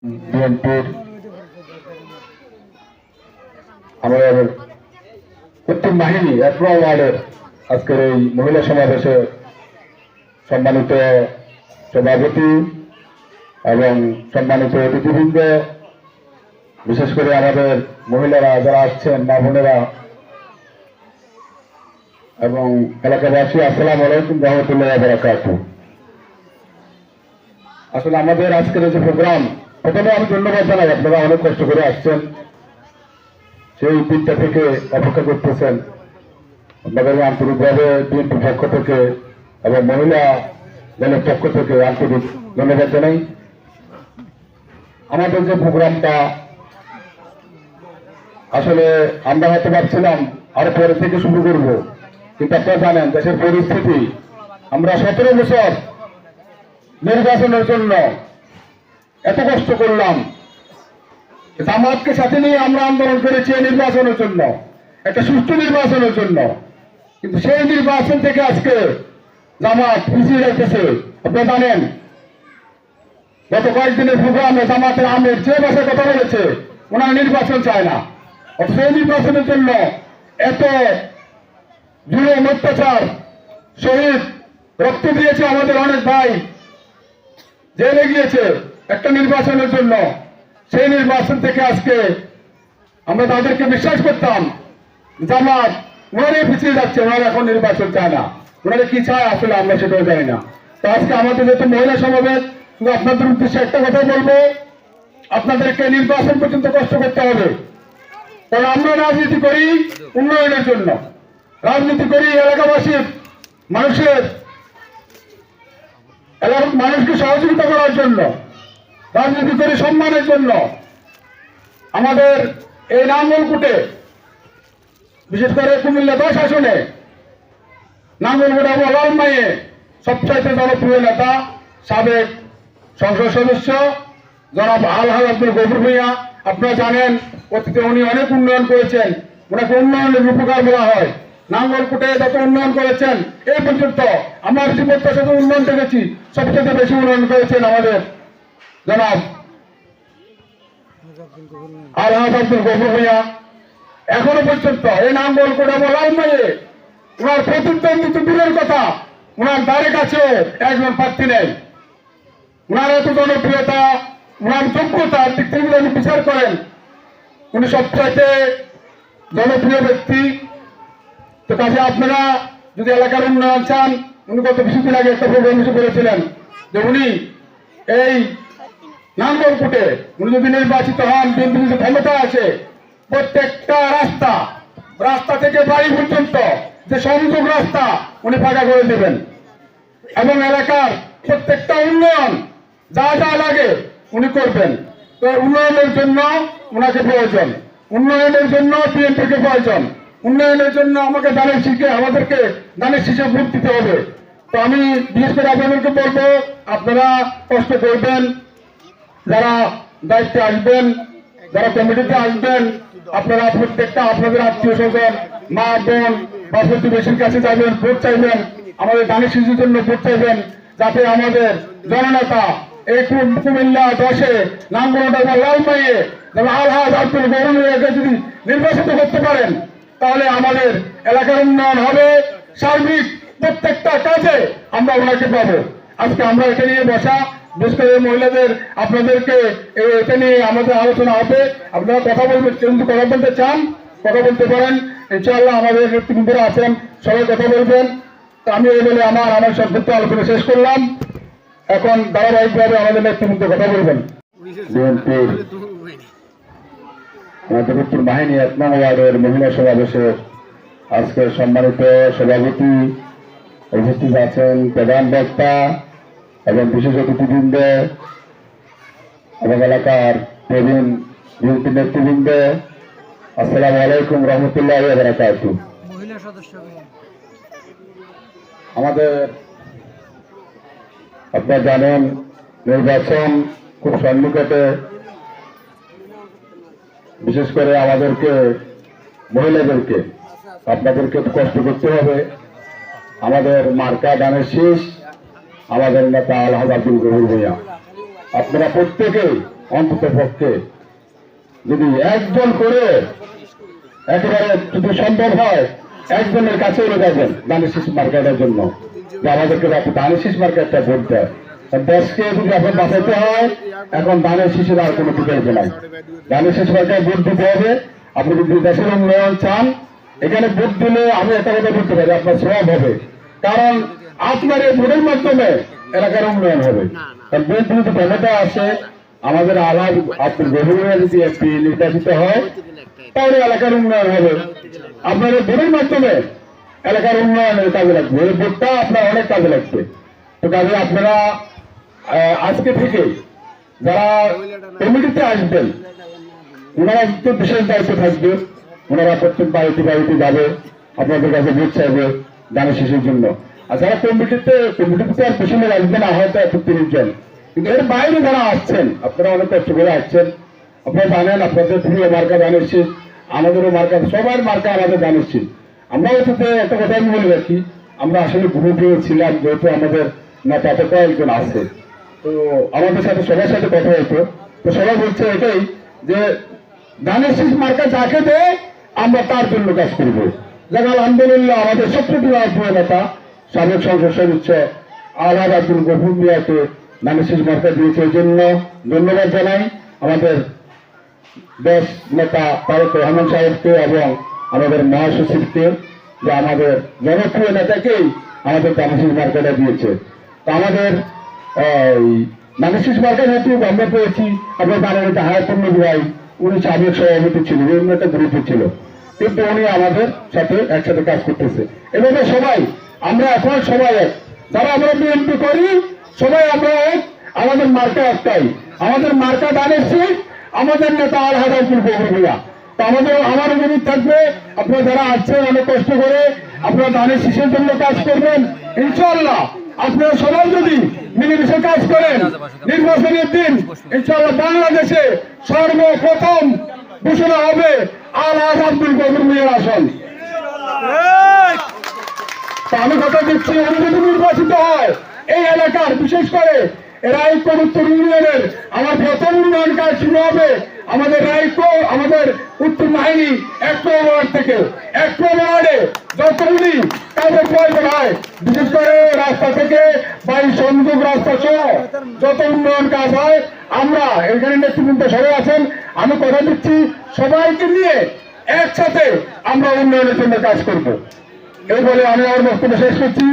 বিএনপির আমাদের উত্তম বাহিনী ১ নং ওয়ার্ডের আজকের এই মহিলা সমাবেশে সম্মানিত সভাপতি এবং সম্মানিত অতিথিবৃন্দ, বিশেষ করে আমাদের মহিলারা যারা আসছেন, মা বোনেরা এবং এলাকাবাসী, আসসালামু আলাইকুম রহমতুল্লাহি ওয়া বারাকাতুহু। আসলে আমাদের আজকের যে প্রোগ্রাম, প্রথমে আমি ধন্যবাদ জানাই, আপনারা অনেক কষ্ট করে আসছেন, সেই 3টা থেকে অপেক্ষা করতেছেন। আপনাদের আন্তরিকভাবে বিএনপির পক্ষ থেকে এবং মহিলা দলের পক্ষ থেকে আন্তরিক ধন্যবাদ জানাই। আমাদের যে প্রোগ্রামটা আসলে আমরা হয়তো ভাবছিলাম আরো পরে থেকে শুরু করব, কিন্তু আপনারা জানেন দেশের পরিস্থিতি, আমরা 17 বছর নির্বাচনের জন্য এত কষ্ট করলাম, জামাতকে সাথে নিয়ে আমরা আন্দোলন করেছি নির্বাচনের জন্য, একটা সুষ্ঠু নির্বাচনের জন্য, কিন্তু সেই নির্বাচন থেকে আজকে জামাত পিছিয়ে রাখতেছে। আপনারা জানেন গত কয়েকদিনের প্রোগ্রামে জামাতের আমির যে ভাষায় কথা বলেছে, ওনারা নির্বাচন চায় না, অথচ এই নির্বাচনের জন্য এত জুলুম, অত্যাচার, শহীদ, রক্ত দিয়েছে আমাদের অনেক ভাই, জেলে গিয়েছে একটা নির্বাচনের জন্য। সেই নির্বাচন থেকে আজকে আমরা তাদেরকে বিশ্বাস করতাম জামাত ওনারাই পিছিয়ে যাচ্ছে, ওনারা এখন নির্বাচন চায় না, ওনারা কি চায় আসলে আমরা সেটাও জানি না। তো আজকে আমাদের যেহেতু মহিলা সমাবেশ, কিন্তু আপনাদের উদ্দেশ্যে একটা কথা বলবো, আপনাদেরকে নির্বাচন পর্যন্ত কষ্ট করতে হবে। কারণ আমরা রাজনীতি করি উন্নয়নের জন্য, রাজনীতি করি এলাকাবাসীর মানুষকে সহযোগিতা করার জন্য, রাজনীতি করি সম্মানের জন্য। আমাদের এই নাঙ্গলকোটে, বিশেষ করে কুমিল্লা 10 আসনে নাঙ্গলকোটে এবং লালমাইয়ে সবচাইতে জনপ্রিয় নেতা সাবেক সংসদ সদস্য জনাব আলহাজ আব্দুল গফুর ভূঁইয়া। আপনারা জানেন অতীতে উনি অনেক উন্নয়ন করেছেন, ওনাকে উন্নয়নের রূপকার বলা হয়। নাঙ্গলকোটে যত উন্নয়ন করেছেন এই পর্যন্ত আমার জীবনটা শুধু উন্নয়ন দেখেছি, সবচেয়ে বেশি উন্নয়ন করেছেন আমাদের জনাব আলহাজ আব্দুল গফুর ভূঁইয়া। এখনো পর্যন্ত এই নাঙ্গলকোট এবং লালমাইয়ে ওনার প্রতিদ্বন্দ্বিতা দূরের কথা, ওনার দ্বারে কাছে একজন প্রার্থী নেই। ওনার এত জনপ্রিয়তা, ওনার যোগ্যতার দিক থেকে যদি বিচার করেন, উনি সবচাইতে জনপ্রিয় ব্যক্তি। তো কাছে আপনারা যদি এলাকার উন্নয়ন চান, উনি গত কিছুদিন আগে একটা প্রোগ্রাম এসে বলেছিলেন যে উনি এই নাঙ্গলকোটে উনি যদি নির্বাচিত হন, বিএনপি যদি ক্ষমতা আছে, প্রত্যেকটা রাস্তা থেকে বাড়ি পর্যন্ত যে সংযোগ রাস্তা উনি ফাঁকা করে দেবেন এবং এলাকার প্রত্যেকটা উন্নয়ন যা যা লাগে উনি করবেন। তো উন্নয়নের জন্য ওনাকে প্রয়োজন, উন্নয়নের জন্য বিএনপিকে প্রয়োজন, উন্নয়নের জন্য আমাদেরকে দানের শীষে ভোট দিতে হবে। তো আমি বিশেষ করে আপনাদেরকে বলবো, আপনারা কষ্ট করবেন, যারা দায়িত্বে আসবেন, যারা কমিটিতে আসবেন, আপনারা প্রত্যেকটা আপনাদের আত্মীয় স্বজন, মা বোন বা প্রতিবেশীর কাছে যাবেন, ভোট চাইবেন, আমাদের দানের শিশুর জন্য ভোট চাইবেন, যাতে আমাদের জননেতা এই কুমিল্লা 10-এ নাঙ্গলকোট এবং লালমাইয়ে আলহাজ আব্দুল গফুর ভূঁইয়াকে যদি নির্বাচিত করতে পারেন, তাহলে আমাদের এলাকার উন্নয়ন হবে, সার্বিক প্রত্যেকটা কাজে আমরা ওনাকে পাবো। আজকে আমরা এটা নিয়ে বসা, বিশেষ করে মহিলাদের, আপনাদেরকে এটা নিয়ে আমাদের আলোচনা হবে। আপনারা কথা বলবেন, কেউ যদি কথা বলতে চান কথা বলতে পারেন, ইনশাআল্লাহ আমাদের নেতৃবৃন্দরা আছেন, সবাই কথা বলবেন। তো আমি এই বলে আমার সংক্ষিপ্ত আলোচনা শেষ করলাম। এখন ধারাবাহিকভাবে আমাদের নেতৃবৃন্দ কথা বলবেন। বিএনপির আমাদের উত্তর বাহিনী 1 নং ওয়ার্ডের মহিলা সমাবেশের আজকে সম্মানিত সভাপতি উপস্থিত আছেন, প্রধান বক্তা এবং বিশেষ অতিথিবৃন্দ এবং এলাকার প্রবীণ বিএনপি নেতৃবৃন্দ, আসসালামু আলাইকুম রহমতুল্লাহি ওয়া বারাকাতুহু। আমাদের আপনারা জানেন নির্বাচন খুব সন্নিকটে, বিশেষ করে আমাদেরকে মহিলাদেরকে আপনাদেরকে কষ্ট করতে হবে। আমাদের মার্কা দানের শীষ, আমাদের নেতা আলহাজ আব্দুল গফুর ভূঁইয়া। আপনারা প্রত্যেকেই অন্তত পক্ষে যদি একজন করে একেবারে যদি সম্ভব হয় একজনের কাছে এনে যাবেন ধানের শীষ মার্কেটের জন্য, যে আমাদেরকে ধানের শীষ মার্কেটটা ভোট দেয়। দেশকে যদি এখন বাঁচাতে হয়, এখন ধানের শীষের আর কোনো বিকল্প নাই। ধানের শীষ মার্কেটে ভোট দিতে হবে। আপনি যদি দেশের উন্নয়ন চান, এখানে ভোট দিলে আমি একটা কথা বলতে পারি, আপনার সব হবে। কারণ আপনার এই ভোটের মাধ্যমে এলাকার উন্নয়ন হবে। কারণ ভোট যদি ক্ষমতা আসে, আমাদের আলাদ আব্দুল গফুর যদি এমপি নির্বাচিত হয়, তাহলে এলাকার উন্নয়ন হবে। আপনার এই ভোটের মাধ্যমে এলাকার উন্নয়নের কাজে লাগবে, এই ভোটটা আপনার অনেক কাজে লাগবে। তো কাজে আপনারা আজকে থেকে যারা কমিটিতে আসবেন, ওনারা একটু বিশেষ দায়িত্ব থাকবে। ওনারা প্রত্যেক বাড়িতে বাড়িতে যাবে, আপনাদের কাছে ভোট চাইবে ধানের শীষের জন্য। আর যারা কমিটিতে আর পেছনে আসবে না, হয়তো 1-30 জন, কিন্তু এর বাইরে যারা আসছেন, আপনারা অনেক কষ্ট করে আসছেন। আপনারা জানেন আপনাদের প্রিয় মার্কা ধানের শীষ, আমাদেরও মার্কা, সবার মার্কা আমাদের ধানের শীষ। আমরা হচ্ছে একটা কথা আমি বলে রাখি, আমরা আসলে গ্রুপে ছিলাম, যেহেতু আমাদের নেতা তো কয়েকজন আছে, তো আমাদের সাথে সবার সাথে কথা হতো। তো সবাই বলছে এটাই যে ধানের শীষ মার্কা যাকে দেয় আমরা তার জন্য কাজ করবো। যেমন আলহামদুলিল্লাহ আমাদের সবচেয়ে নেতা সাবেক সংসদ সদস্য আলহাজ আব্দুল গফুর মিয়াকে ধানের শীষ মার্কা দিয়েছে, এই জন্য ধন্যবাদ জানাই আমাদের দেশ নেতা তারেক রহমান সাহেবকে এবং আমাদের মহাসচিবকে, যে আমাদের জনপ্রিয় নেতাকেই আমাদের ধানের শীষ মার্কাটা দিয়েছে। তো আমাদের ধানের শীষ মার্কা যেহেতু আমরা পেয়েছি, আপনার জানেন এটা হায়াপূর্ণ ভাই, উনি সাবেক সভাপতি ছিল, অন্য একটা গ্রুপে ছিল, কিন্তু উনি আমাদের সাথে একসাথে কাজ করতেছে। এভাবে সবাই আমরা এখন সবাই এক, যারা আমরা বিএনপি করি সবাই আমরা এক, আমাদের মার্কা একটাই, আমাদের মার্কা ধানের শীষ, আমাদের নেতা আলহাজ আব্দুল গফুর মিয়া। তো আমার অনুরোধ থাকবে, আপনারা যারা আসছেন অনেক কষ্ট করে আপনারা ধানের শীষের জন্য কাজ করবেন। ইনশাআল্লাহ আপনারা সবাই যদি মিলেমিশে কাজ করেন, নির্বাচনের দিন ইনশাআল্লাহ বাংলাদেশে সর্বপ্রথম ঘোষণা হবে আলহাজ আব্দুল গফুর মিয়ার আসন। আমি কথা দিচ্ছি, উনি যদি নির্বাচিত হয় এই এলাকার, বিশেষ করে রায়পুর উত্তর ইউনিয়নের আমার প্রথম উন্নয়ন কাজ শুরু হবে আমাদের আমাদের উত্তর বাহিনী 1 ওয়ার্ড থেকে। 1 ওয়ার্ডে যতগুলি কাজের প্রয়োজন হয়, বিশেষ করে রাস্তা থেকে বাড়ি সংযোগ রাস্তা সহ যত উন্নয়ন কাজ হয়, আমরা এখানে নেতৃবৃন্দ সবাই আছেন, আমি কথা দিচ্ছি সবাইকে নিয়ে একসাথে আমরা উন্নয়নের জন্য কাজ করব। এই বলে আমি আমার বক্তব্য শেষ করছি।